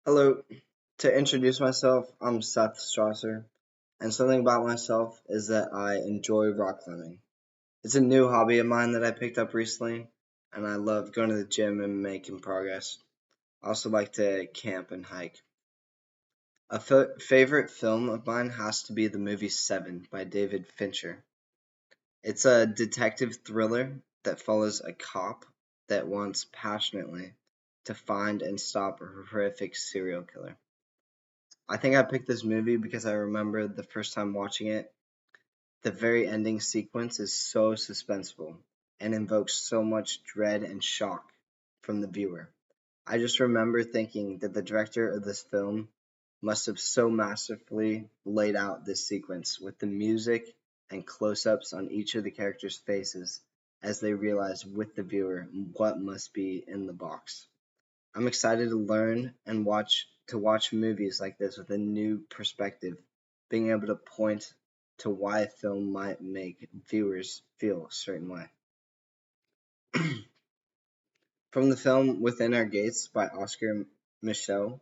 Hello. To introduce myself, I'm Seth Strasser, and something about myself is that I enjoy rock climbing. It's a new hobby of mine that I picked up recently, and I love going to the gym and making progress. I also like to camp and hike. A favorite film of mine has to be the movie Seven by David Fincher. It's a detective thriller that follows a cop that wants passionately to find and stop a horrific serial killer. I think I picked this movie because I remember the first time watching it. The very ending sequence is so suspenseful and invokes so much dread and shock from the viewer. I just remember thinking that the director of this film must have so masterfully laid out this sequence with the music and close ups on each of the characters' faces as they realize with the viewer what must be in the box. I'm excited to learn and watch movies like this with a new perspective, being able to point to why a film might make viewers feel a certain way. From the film Within Our Gates by Oscar Micheaux,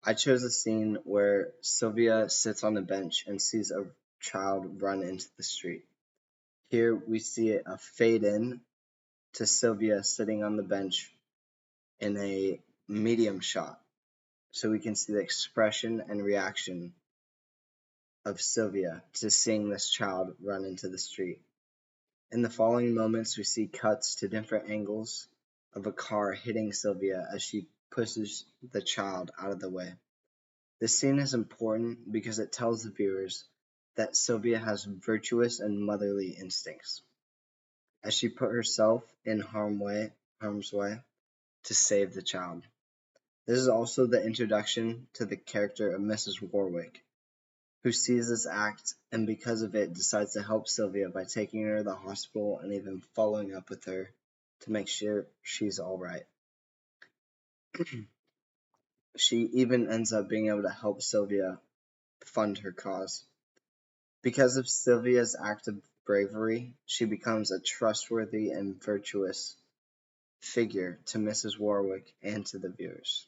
I chose a scene where Sylvia sits on a bench and sees a child run into the street. Here we see a fade in to Sylvia sitting on the bench in a medium shot, so we can see the expression and reaction of Sylvia to seeing this child run into the street. In the following moments, we see cuts to different angles of a car hitting Sylvia as she pushes the child out of the way. This scene is important because it tells the viewers that Sylvia has virtuous and motherly instincts, as she put herself in harm's way to save the child. This is also the introduction to the character of Mrs. Warwick, who sees this act and because of it decides to help Sylvia by taking her to the hospital and even following up with her to make sure she's all right. She even ends up being able to help Sylvia fund her cause. Because of Sylvia's act of bravery, she becomes a trustworthy and virtuous figure to Mrs. Warwick and to the viewers.